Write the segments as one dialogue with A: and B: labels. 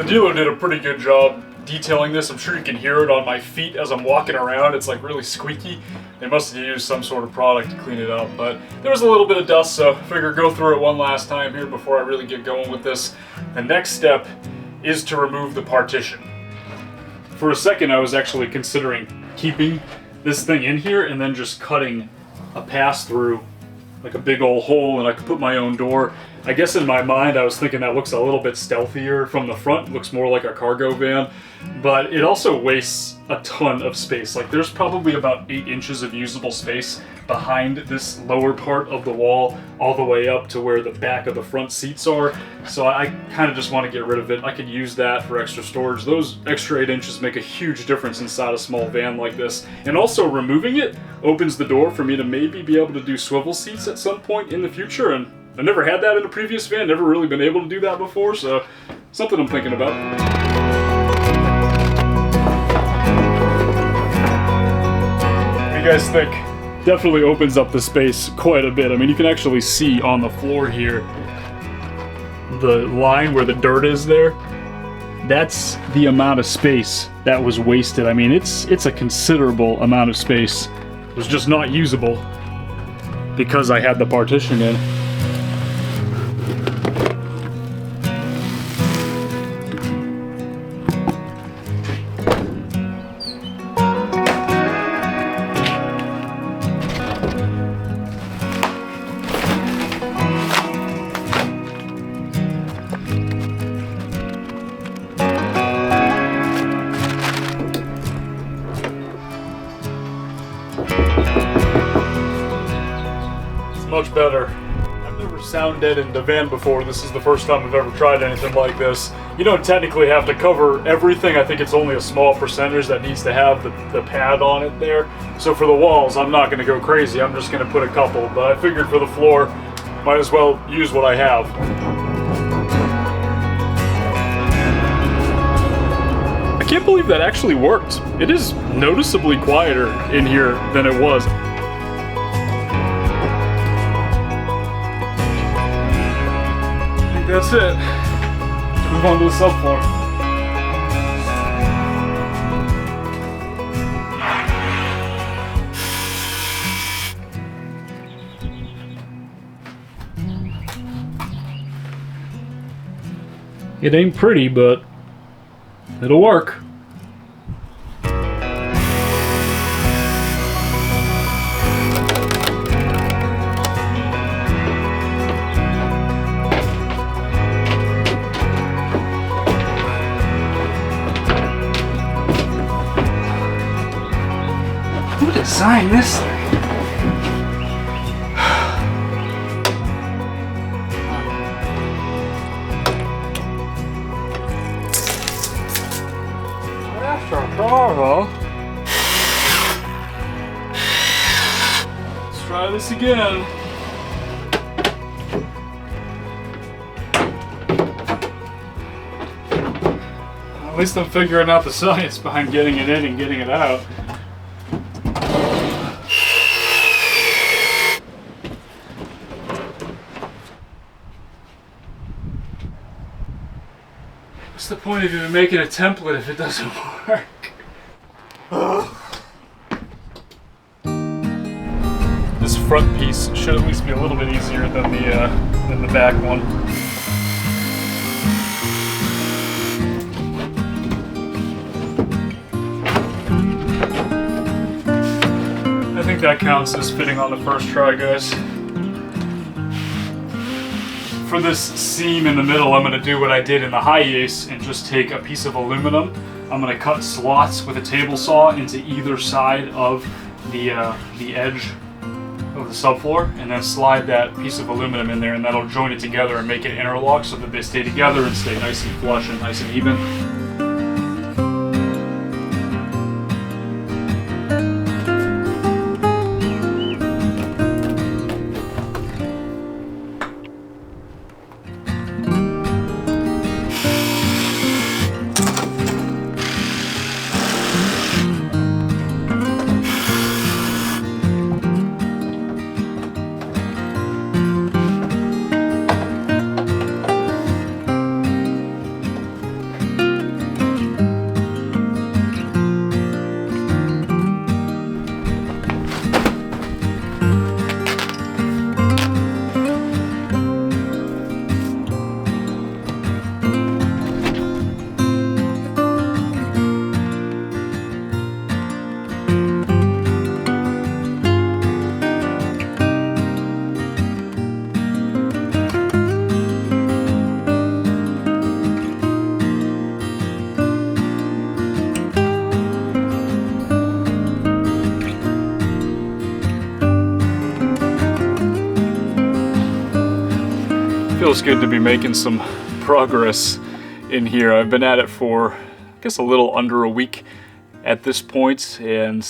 A: The dealer did a pretty good job detailing this. I'm sure you can hear it on my feet as I'm walking around. It's like really squeaky. They must have used some sort of product to clean it up, but there was a little bit of dust, so I figured go through it one last time here before I really get going with this. The next step is to remove the partition. For a second I was actually considering keeping this thing in here and then just cutting a pass through, like a big old hole, and I could put my own door. I guess in my mind I was thinking that looks a little bit stealthier from the front. It looks more like a cargo van, but it also wastes a ton of space. Like there's probably about 8 inches of usable space behind this lower part of the wall all the way up to where the back of the front seats are. So I kind of just want to get rid of it. I could use that for extra storage. Those extra 8 inches make a huge difference inside a small van like this. And also removing it opens the door for me to maybe be able to do swivel seats at some point in the future, and I never had that in a previous van, never really been able to do that before, so something I'm thinking about. What do you guys think? Definitely opens up the space quite a bit. I mean, you can actually see on the floor here, the line where the dirt is there. That's the amount of space that was wasted. I mean, it's a considerable amount of space. It was just not usable because I had the partition in. Much better. I've never sound deadened a van before. This is the first time I've ever tried anything like this. You don't technically have to cover everything. I think it's only a small percentage that needs to have the pad on it there. So for the walls, I'm not going to go crazy. I'm just going to put a couple. But I figured for the floor, might as well use what I have. I can't believe that actually worked. It is noticeably quieter in here than it was. That's it. Move on to the subfloor. It ain't pretty, but it'll work. Who designed this thing? That's our car, huh? Let's try this again. At least I'm figuring out the science behind getting it in and getting it out. What's the point of even making a template if it doesn't work? This front piece should at least be a little bit easier than the back one. I think that counts as fitting on the first try, guys. For this seam in the middle, I'm going to do what I did in the high ace and just take a piece of aluminum. I'm going to cut slots with a table saw into either side of the edge of the subfloor, and then slide that piece of aluminum in there, and that'll join it together and make it interlock so that they stay together and stay nice and flush and nice and even. feels good to be making some progress in here. I've been at it for, I guess, a little under a week at this point, and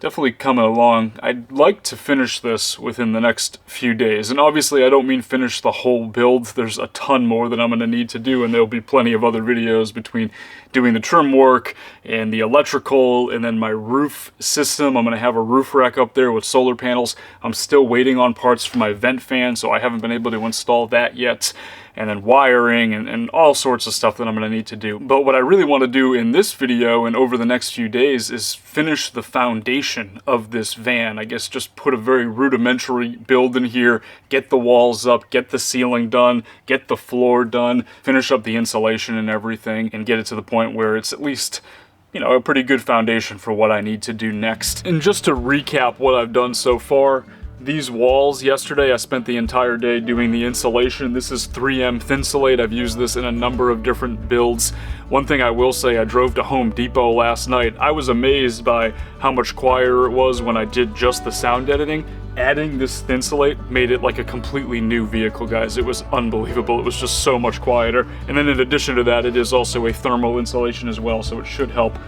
A: definitely coming along. I'd like to finish this within the next few days, and obviously I don't mean finish the whole build. There's a ton more that I'm going to need to do, and there'll be plenty of other videos between doing the trim work and the electrical and then my roof system. I'm going to have a roof rack up there with solar panels. I'm still waiting on parts for my vent fan, so I haven't been able to install that yet. And then wiring and all sorts of stuff that I'm going to need to do. But what I really want to do in this video and over the next few days is finish the foundation of this van. I guess just put a very rudimentary build in here, get the walls up, get the ceiling done, get the floor done, finish up the insulation and everything, and get it to the point where it's at least, you know, a pretty good foundation for what I need to do next. And just to recap what I've done so far, these walls, yesterday I spent the entire day doing the insulation. This is 3M Thinsulate. I've used this in a number of different builds. One thing I will say, I drove to Home Depot last night. I was amazed by how much quieter it was when I did just the sound editing. Adding this Thinsulate made it like a completely new vehicle, guys. It was unbelievable. It was just so much quieter. And then in addition to that, it is also a thermal insulation as well, so it should help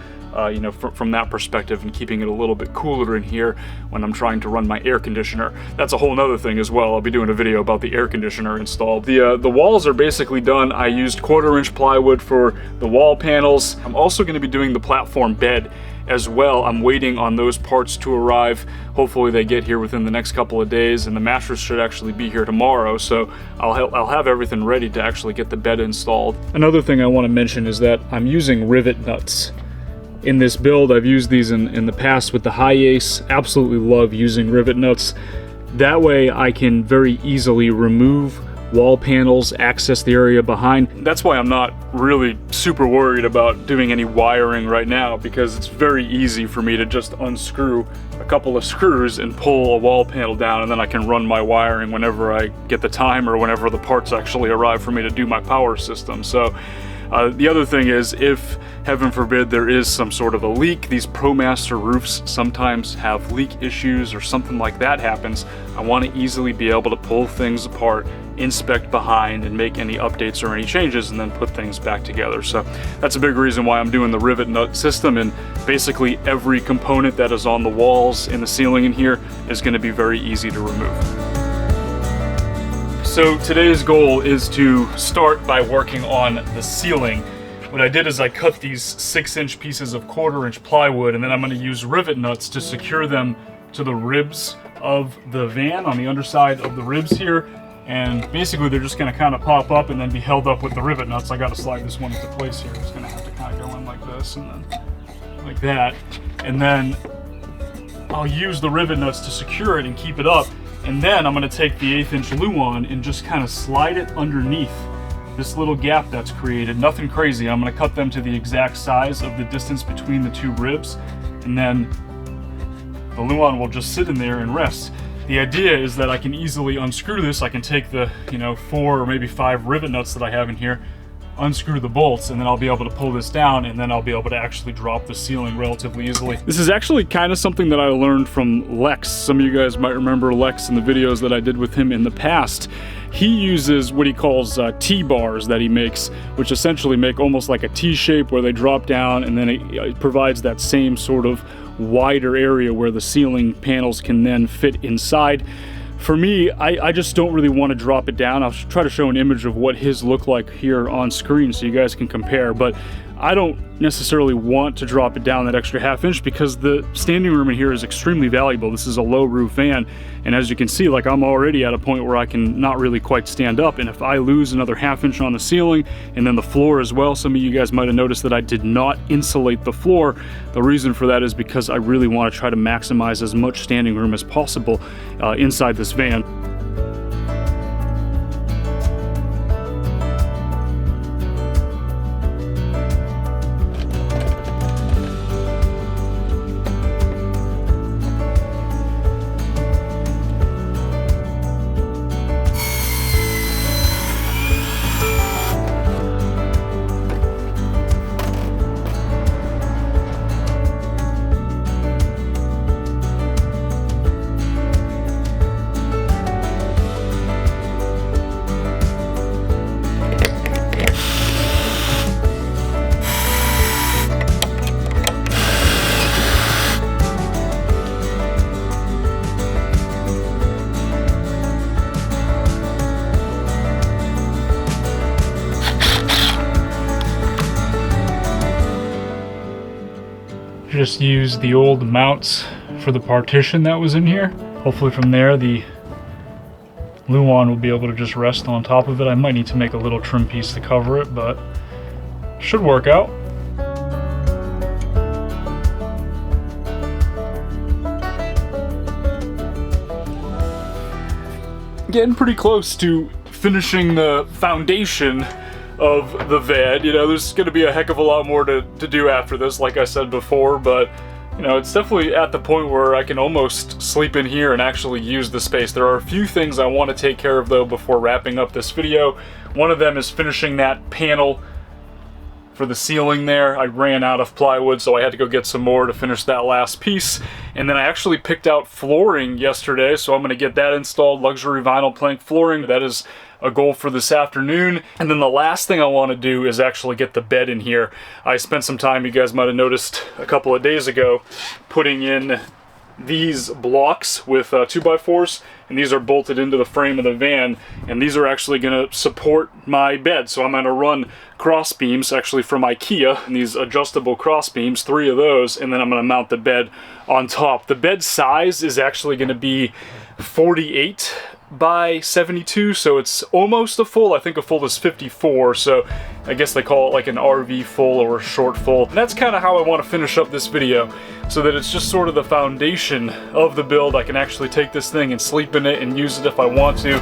A: you know, from that perspective, and keeping it a little bit cooler in here when I'm trying to run my air conditioner. That's a whole nother thing as well. I'll be doing a video about the air conditioner installed. The walls are basically done. I used 1/4-inch plywood for the wall panels. I'm also going to be doing the platform bed as well. I'm waiting on those parts to arrive. Hopefully they get here within the next couple of days, and the mattress should actually be here tomorrow, so I'll have everything ready to actually get the bed installed. Another thing I want to mention is that I'm using rivet nuts. In this build, I've used these in the past with the high ace. Absolutely love using rivet nuts. That way I can very easily remove wall panels, access the area behind. That's why I'm not really super worried about doing any wiring right now, because it's very easy for me to just unscrew a couple of screws and pull a wall panel down, and then I can run my wiring whenever I get the time or whenever the parts actually arrive for me to do my power system. So the other thing is, if, heaven forbid, there is some sort of a leak, these Promaster roofs sometimes have leak issues or something like that happens, I want to easily be able to pull things apart, inspect behind, and make any updates or any changes, and then put things back together. So that's a big reason why I'm doing the rivet nut system, and basically every component that is on the walls and the ceiling in here is going to be very easy to remove. So today's goal is to start by working on the ceiling. What I did is I cut these 6-inch pieces of 1/4-inch plywood, and then I'm going to use rivet nuts to secure them to the ribs of the van, on the underside of the ribs here. And basically they're just going to kind of pop up and then be held up with the rivet nuts. I got to slide this one into place here. It's going to have to kind of go in like this and then like that. And then I'll use the rivet nuts to secure it and keep it up. And then I'm going to take the 1/8-inch Luan and just kind of slide it underneath this little gap that's created. Nothing crazy. I'm going to cut them to the exact size of the distance between the two ribs, and then the Luan will just sit in there and rest. The idea is that I can easily unscrew this. I can take the, you know, 4 or maybe 5 rivet nuts that I have in here, unscrew the bolts, and then I'll be able to pull this down, and then I'll be able to actually drop the ceiling relatively easily. This is actually kind of something that I learned from Lex. Some of you guys might remember Lex in the videos that I did with him in the past. He uses what he calls T-bars that he makes, which essentially make almost like a T-shape where they drop down, and then it provides that same sort of wider area where the ceiling panels can then fit inside. For me, I just don't really want to drop it down. I'll try to show an image of what his look like here on screen so you guys can compare, but I don't necessarily want to drop it down that extra 1/2 inch because the standing room in here is extremely valuable. This is a low roof van, and as you can see, like, I'm already at a point where I can not really quite stand up, and if I lose another 1/2 inch on the ceiling and then the floor as well, some of you guys might have noticed that I did not insulate the floor. The reason for that is because I really want to try to maximize as much standing room as possible inside this van. just used the old mounts for the partition that was in here. Hopefully from there the Luan will be able to just rest on top of it. I might need to make a little trim piece to cover it, but should work out. Getting pretty close to finishing the foundation of the van. You know, there's going to be a heck of a lot more to do after this, like I said before, but you know, it's definitely at the point where I can almost sleep in here and actually use the space. There are a few things I want to take care of though before wrapping up this video. One of them is finishing that panel for the ceiling there. I ran out of plywood, so I had to go get some more to finish that last piece. And then I actually picked out flooring yesterday, so I'm going to get that installed, luxury vinyl plank flooring. That is a goal for this afternoon. And then the last thing I want to do is actually get the bed in here. I spent some time, you guys might have noticed a couple of days ago, putting in these blocks with 2x4s, and these are bolted into the frame of the van, and these are actually going to support my bed. So I'm going to run cross beams actually from IKEA, and these adjustable cross beams, 3 of those, and then I'm going to mount the bed on top. The bed size is actually going to be 48 by 72, so it's almost a full. I think a full is 54, so I guess they call it like an RV full or a short full. And that's kind of how I want to finish up this video, so that it's just sort of the foundation of the build. I can actually take this thing and sleep in it and use it if I want to.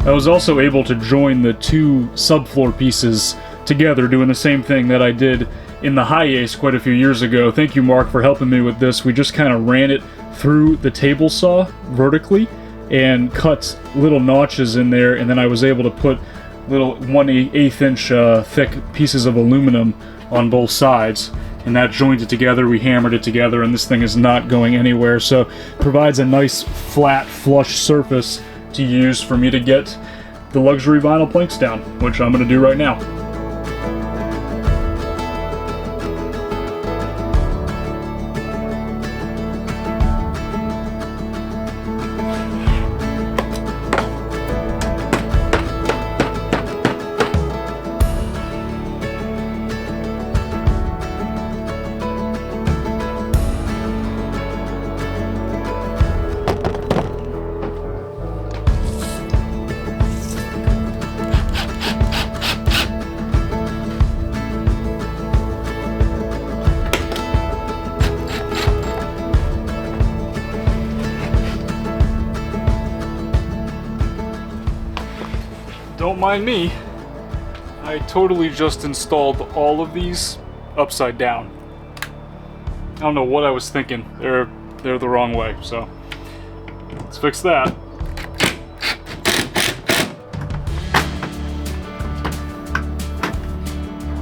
A: I was also able to join the 2 subfloor pieces together, doing the same thing that I did in the high ace quite a few years ago. Thank you, Mark, for helping me with this. We just kind of ran it through the table saw vertically and cut little notches in there, and then I was able to put little 1/8 inch thick pieces of aluminum on both sides, and that joined it together. We hammered it together, and this thing is not going anywhere, so provides a nice flat flush surface to use for me to get the luxury vinyl planks down, which I'm going to do right now. Don't mind me, I totally just installed all of these upside down. I don't know what I was thinking. They're the wrong way, so let's fix that.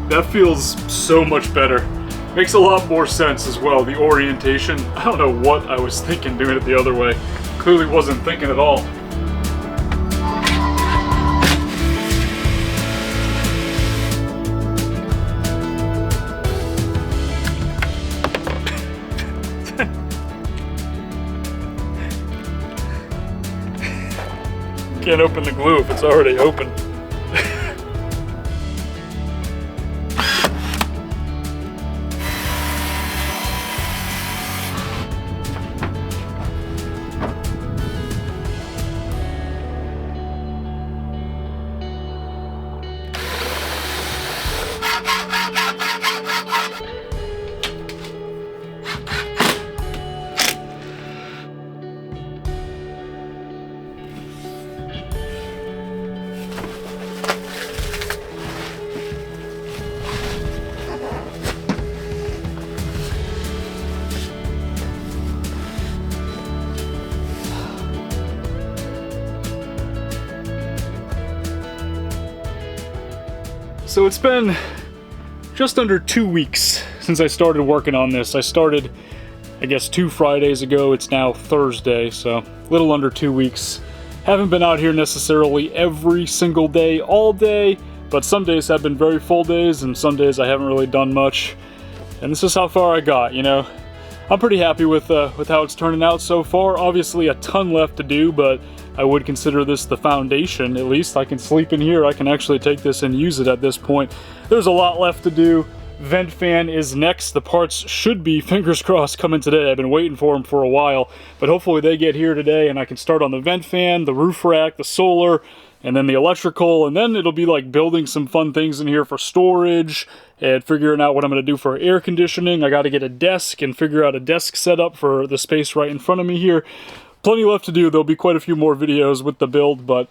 A: That feels so much better. Makes a lot more sense as well, the orientation. I don't know what I was thinking doing it the other way. Clearly wasn't thinking at all. Can't open the glue if it's already open. So it's been just under 2 weeks since I started working on this. I started, I guess, 2 Fridays ago. It's now Thursday, so a little under 2 weeks. Haven't been out here necessarily every single day, all day, but some days have been very full days, and some days I haven't really done much. And this is how far I got, you know. I'm pretty happy with how it's turning out so far. Obviously a ton left to do, but I would consider this the foundation. At least I can sleep in here. I can actually take this and use it at this point. There's a lot left to do. Vent fan is next. The parts should be, fingers crossed, coming today. I've been waiting for them for a while, but hopefully they get here today and I can start on the vent fan, the roof rack, the solar, and then the electrical, and then it'll be like building some fun things in here for storage and figuring out what I'm going to do for air conditioning. I got to get a desk and figure out a desk setup for the space right in front of me here. Plenty left to do. There'll be quite a few more videos with the build, but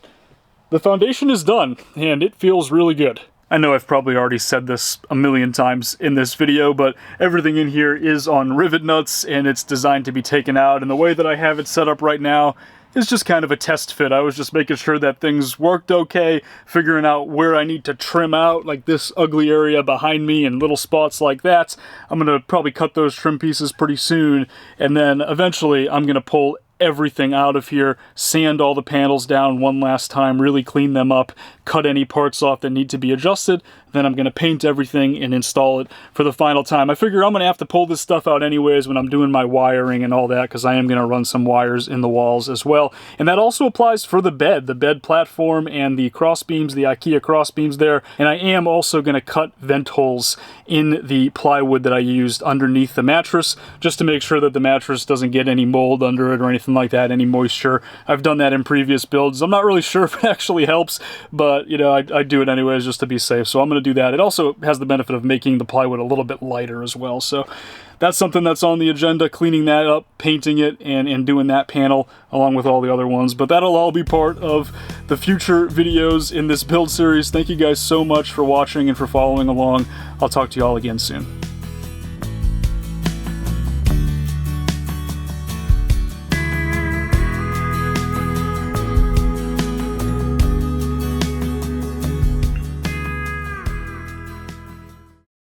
A: the foundation is done and it feels really good. I know I've probably already said this a million times in this video, but everything in here is on rivet nuts and it's designed to be taken out, and the way that I have it set up right now is just kind of a test fit. I was just making sure that things worked okay, figuring out where I need to trim out, like this ugly area behind me and little spots like that. I'm gonna probably cut those trim pieces pretty soon, and then eventually I'm gonna pull everything out of here, sand all the panels down one last time, really clean them up, cut any parts off that need to be adjusted, then I'm going to paint everything and install it for the final time. I figure I'm going to have to pull this stuff out anyways when I'm doing my wiring and all that, because I am going to run some wires in the walls as well. And that also applies for the bed platform and the cross beams, the IKEA cross beams there. And I am also going to cut vent holes in the plywood that I used underneath the mattress, just to make sure that the mattress doesn't get any mold under it or anything like that, any moisture. I've done that in previous builds. I'm not really sure if it actually helps, but you know, I do it anyways just to be safe. So I'm going to do that. It also has the benefit of making the plywood a little bit lighter as well. So that's something that's on the agenda, cleaning that up, painting it, and doing that panel along with all the other ones. But that'll all be part of the future videos in this build series. Thank you guys so much for watching and for following along. I'll talk to you all again soon.